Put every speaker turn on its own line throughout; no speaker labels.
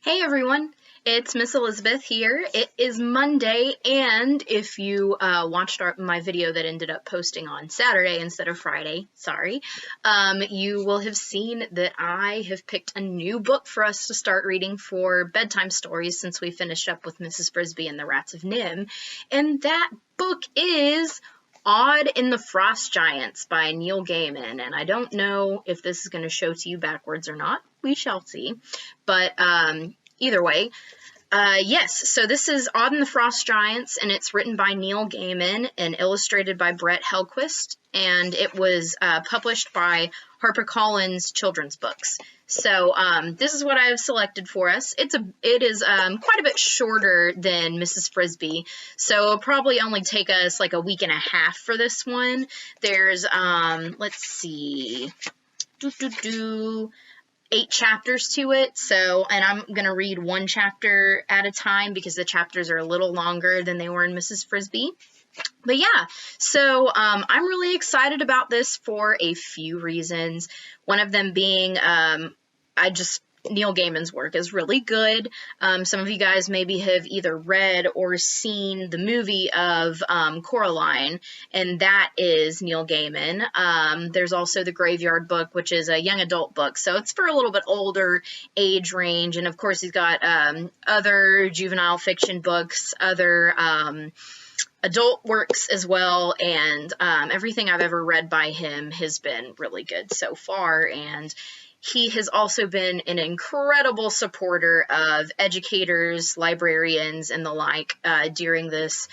Hey everyone, it's Miss Elizabeth here. It is Monday, and if you watched my video that ended up posting on Saturday instead of Friday, sorry, you will have seen that I have picked a new book for us to start reading for bedtime stories since we finished up with Mrs. Frisby and the Rats of Nim, and that book is Odd in the Frost Giants by Neil Gaiman, and I don't know if this is going to show to you backwards or not. We shall see. But either way, yes, so this is Odd in the Frost Giants, and it's written by Neil Gaiman and illustrated by Brett Helquist, and it was published by HarperCollins Children's Books. So this is what I have selected for us. It is quite a bit shorter than Mrs. Frisby, so it'll probably only take us like a week and a half for this one. There's, let's see, 8 chapters to it, and I'm going to read one chapter at a time because the chapters are a little longer than they were in Mrs. Frisby. But yeah, so I'm really excited about this for a few reasons. One of them being Neil Gaiman's work is really good. Some of you guys maybe have either read or seen the movie of Coraline, and that is Neil Gaiman. There's also the Graveyard Book, which is a young adult book, so it's for a little bit older age range. And of course, he's got other juvenile fiction books, other adult works as well, and everything I've ever read by him has been really good so far. And he has also been an incredible supporter of educators, librarians, and the like during this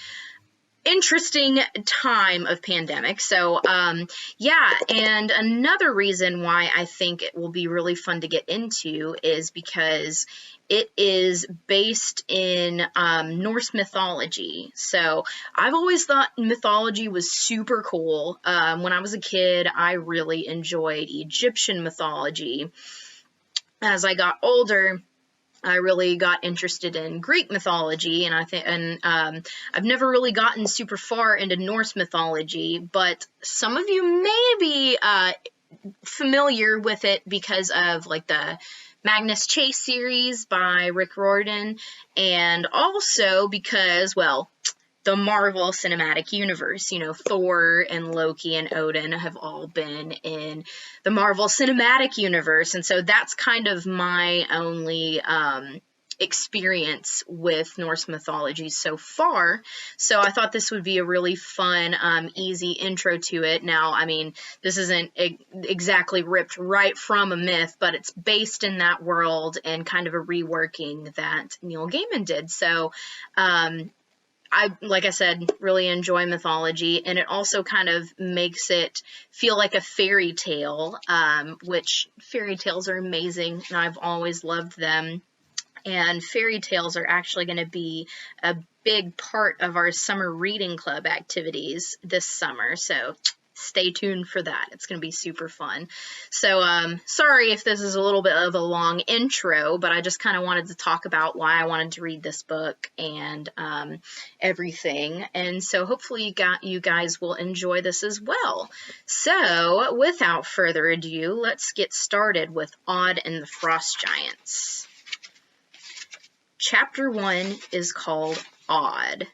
interesting time of pandemic. So, yeah, and another reason why I think it will be really fun to get into is because it is based in Norse mythology. So I've always thought mythology was super cool. When I was a kid, I really enjoyed Egyptian mythology. As I got older, I really got interested in Greek mythology, and I've never really gotten super far into Norse mythology, but some of you may be familiar with it because of like the Magnus Chase series by Rick Riordan, and also because, well, the Marvel Cinematic Universe. You know, Thor and Loki and Odin have all been in the Marvel Cinematic Universe, and so that's kind of my only experience with Norse mythology so far. So I thought this would be a really fun, easy intro to it. Now, I mean, this isn't exactly ripped right from a myth, but it's based in that world and kind of a reworking that Neil Gaiman did. So, like I said, really enjoy mythology, and it also kind of makes it feel like a fairy tale, which fairy tales are amazing, and I've always loved them. And fairy tales are actually going to be a big part of our summer reading club activities this summer, so stay tuned for that. It's going to be super fun. So, sorry if this is a little bit of a long intro, but I just kind of wanted to talk about why I wanted to read this book and everything. And so hopefully you guys will enjoy this as well. So, without further ado, let's get started with Odd and the Frost Giants. Chapter 1 is called Odd.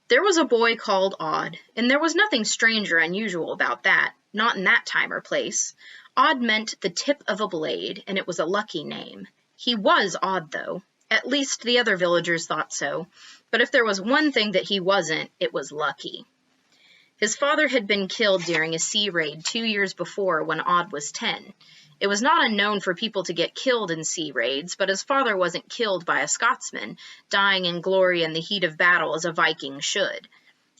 There was a boy called Odd, and there was nothing strange or unusual about that, not in that time or place. Odd meant the tip of a blade, and it was a lucky name. He was odd, though. At least the other villagers thought so. But if there was one thing that he wasn't, it was lucky. His father had been killed during a sea raid 2 years before when Odd was 10. It was not unknown for people to get killed in sea raids, but his father wasn't killed by a Scotsman, dying in glory in the heat of battle as a Viking should.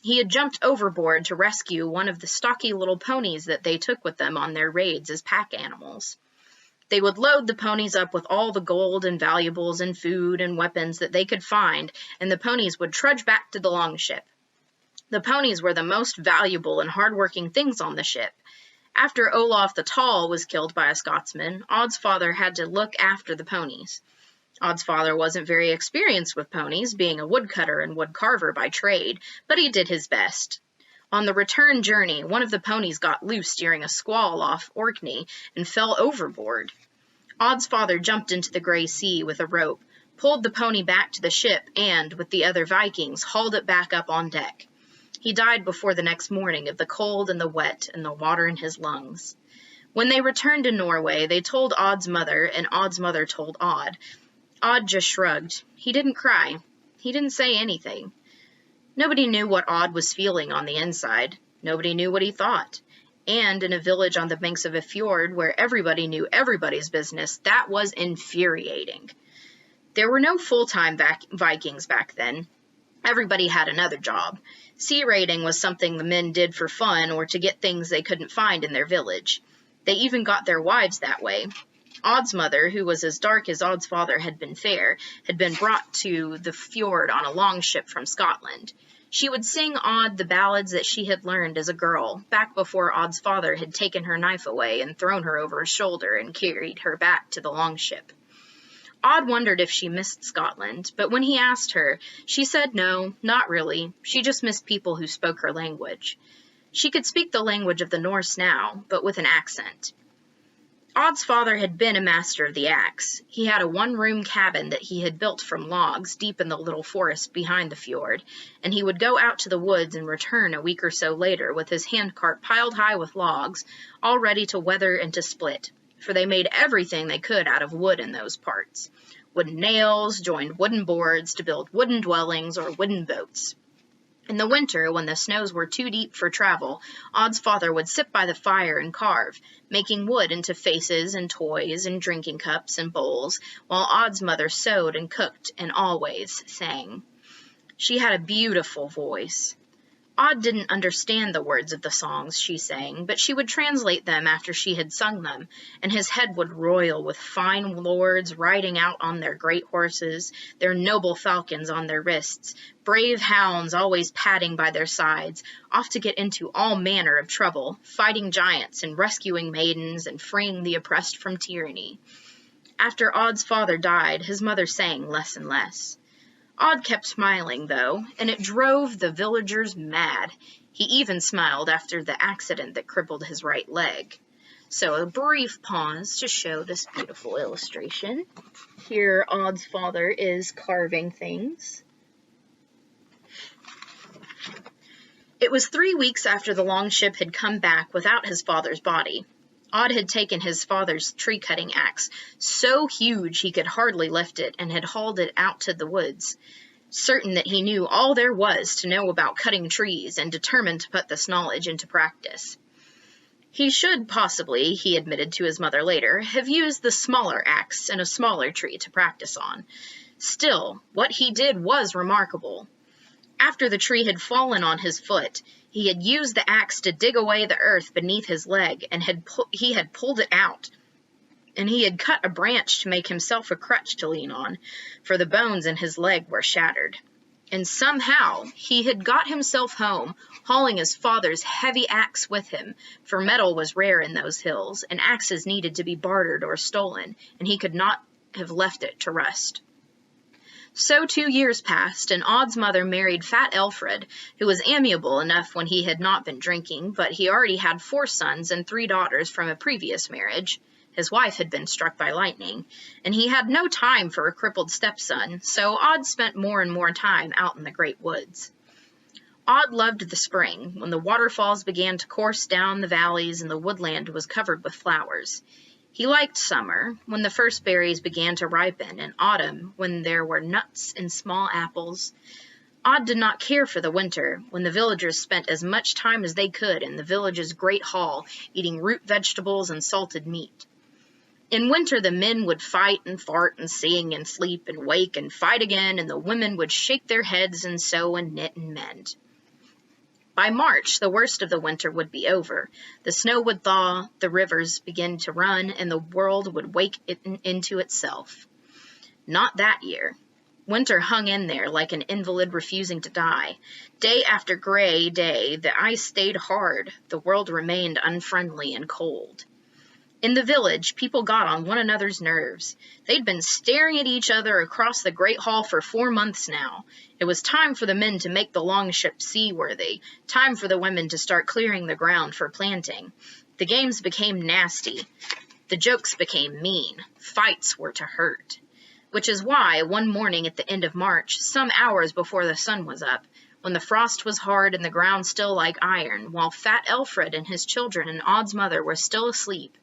He had jumped overboard to rescue one of the stocky little ponies that they took with them on their raids as pack animals. They would load the ponies up with all the gold and valuables and food and weapons that they could find, and the ponies would trudge back to the longship. The ponies were the most valuable and hard-working things on the ship. After Olaf the Tall was killed by a Scotsman, Odd's father had to look after the ponies. Odd's father wasn't very experienced with ponies, being a woodcutter and woodcarver by trade, but he did his best. On the return journey, one of the ponies got loose during a squall off Orkney and fell overboard. Odd's father jumped into the gray sea with a rope, pulled the pony back to the ship, and, with the other Vikings, hauled it back up on deck. He died before the next morning of the cold and the wet and the water in his lungs. When they returned to Norway, they told Odd's mother, and Odd's mother told Odd. Odd just shrugged. He didn't cry. He didn't say anything. Nobody knew what Odd was feeling on the inside. Nobody knew what he thought. And in a village on the banks of a fjord where everybody knew everybody's business, that was infuriating. There were no full-time Vikings back then. Everybody had another job. Sea raiding was something the men did for fun or to get things they couldn't find in their village. They even got their wives that way. Odd's mother, who was as dark as Odd's father had been fair, had been brought to the fjord on a longship from Scotland. She would sing Odd the ballads that she had learned as a girl, back before Odd's father had taken her knife away and thrown her over his shoulder and carried her back to the longship. Odd wondered if she missed Scotland, but when he asked her, she said no, not really. She just missed people who spoke her language. She could speak the language of the Norse now, but with an accent. Odd's father had been a master of the axe. He had a one-room cabin that he had built from logs deep in the little forest behind the fjord, and he would go out to the woods and return a week or so later with his handcart piled high with logs, all ready to weather and to split, for they made everything they could out of wood in those parts. Wooden nails joined wooden boards to build wooden dwellings or wooden boats. In the winter, when the snows were too deep for travel, Odd's father would sit by the fire and carve, making wood into faces and toys and drinking cups and bowls, while Odd's mother sewed and cooked and always sang. She had a beautiful voice. Odd didn't understand the words of the songs she sang, but she would translate them after she had sung them, and his head would roil with fine lords riding out on their great horses, their noble falcons on their wrists, brave hounds always padding by their sides, off to get into all manner of trouble, fighting giants and rescuing maidens and freeing the oppressed from tyranny. After Odd's father died, his mother sang less and less. Odd kept smiling, though, and it drove the villagers mad. He even smiled after the accident that crippled his right leg. So a brief pause to show this beautiful illustration. Here, Odd's father is carving things. It was 3 weeks after the longship had come back without his father's body. Odd had taken his father's tree-cutting axe, so huge he could hardly lift it, and had hauled it out to the woods, certain that he knew all there was to know about cutting trees, and determined to put this knowledge into practice. He should possibly, he admitted to his mother later, have used the smaller axe and a smaller tree to practice on. Still, what he did was remarkable. After the tree had fallen on his foot, he had used the axe to dig away the earth beneath his leg, and he had pulled it out. And he had cut a branch to make himself a crutch to lean on, for the bones in his leg were shattered. And somehow he had got himself home, hauling his father's heavy axe with him, for metal was rare in those hills, and axes needed to be bartered or stolen, and he could not have left it to rust. So 2 years passed, and Odd's mother married Fat Elfred, who was amiable enough when he had not been drinking, but he already had 4 sons and 3 daughters from a previous marriage. His wife had been struck by lightning, and he had no time for a crippled stepson, so Odd spent more and more time out in the great woods. Odd loved the spring, when the waterfalls began to course down the valleys and the woodland was covered with flowers. He liked summer, when the first berries began to ripen, and autumn, when there were nuts and small apples. Odd did not care for the winter, when the villagers spent as much time as they could in the village's great hall, eating root vegetables and salted meat. In winter, the men would fight and fart and sing and sleep and wake and fight again, and the women would shake their heads and sew and knit and mend. By March, the worst of the winter would be over. The snow would thaw, the rivers begin to run, and the world would wake into itself. Not that year. Winter hung in there like an invalid refusing to die. Day after gray day, the ice stayed hard. The world remained unfriendly and cold. In the village, people got on one another's nerves. They'd been staring at each other across the great hall for 4 months now. It was time for the men to make the longship seaworthy, time for the women to start clearing the ground for planting. The games became nasty. The The jokes became mean. Fights were to hurt. Which is why, one morning at the end of March, some hours before the sun was up, when the frost was hard and the ground still like iron, while fat Elfred and his children and Odd's mother were still asleep,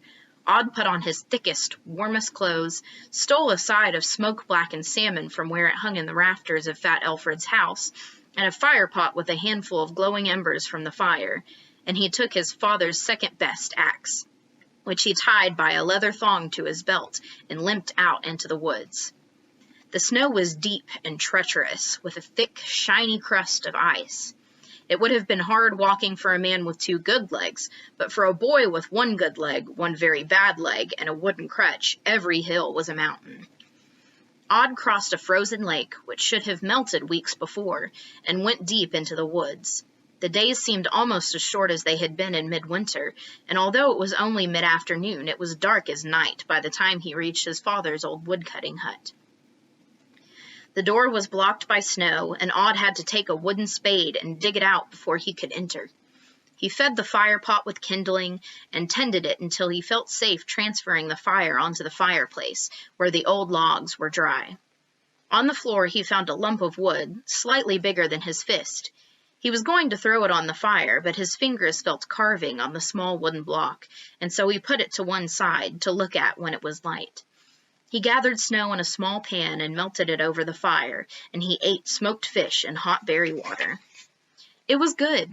Odd put on his thickest, warmest clothes, stole a side of smoke-blackened salmon from where it hung in the rafters of fat Elfred's house, and a fire-pot with a handful of glowing embers from the fire, and he took his father's second-best axe, which he tied by a leather thong to his belt, and limped out into the woods. The snow was deep and treacherous, with a thick, shiny crust of ice. It would have been hard walking for a man with 2 good legs, but for a boy with 1 good leg, 1 very bad leg, and a wooden crutch, every hill was a mountain. Odd crossed a frozen lake, which should have melted weeks before, and went deep into the woods. The days seemed almost as short as they had been in midwinter, and although it was only mid-afternoon, it was dark as night by the time he reached his father's old wood-cutting hut. The door was blocked by snow, and Odd had to take a wooden spade and dig it out before he could enter. He fed the fire-pot with kindling and tended it until he felt safe transferring the fire onto the fireplace, where the old logs were dry. On the floor he found a lump of wood, slightly bigger than his fist. He was going to throw it on the fire, but his fingers felt carving on the small wooden block, and so he put it to one side to look at when it was light. He gathered snow in a small pan and melted it over the fire, and he ate smoked fish and hot berry water. It was good.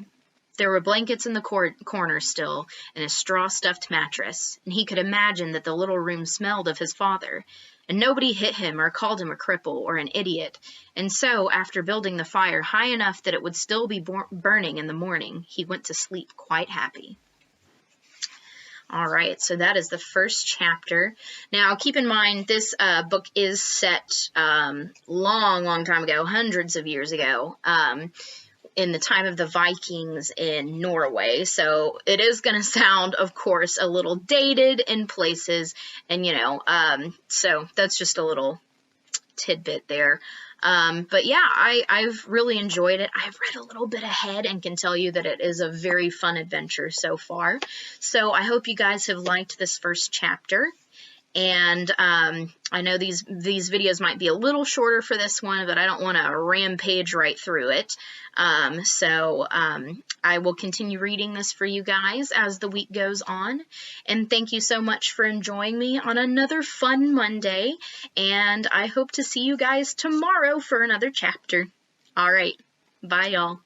There were blankets in the corner still, and a straw-stuffed mattress, and he could imagine that the little room smelled of his father, and nobody hit him or called him a cripple or an idiot, and so, after building the fire high enough that it would still be burning in the morning, he went to sleep quite happy. All right, so that is the first chapter. Now, keep in mind, this book is set long time ago, hundreds of years ago, in the time of the Vikings in Norway. So it is going to sound, of course, a little dated in places, and, so that's just a little tidbit there. But yeah, I've really enjoyed it. I've read a little bit ahead and can tell you that it is a very fun adventure so far. So I hope you guys have liked this first chapter. And I know these videos might be a little shorter for this one, but I don't want to rampage right through it. So I will continue reading this for you guys as the week goes on. And thank you so much for enjoying me on another fun Monday. And I hope to see you guys tomorrow for another chapter. All right. Bye, y'all.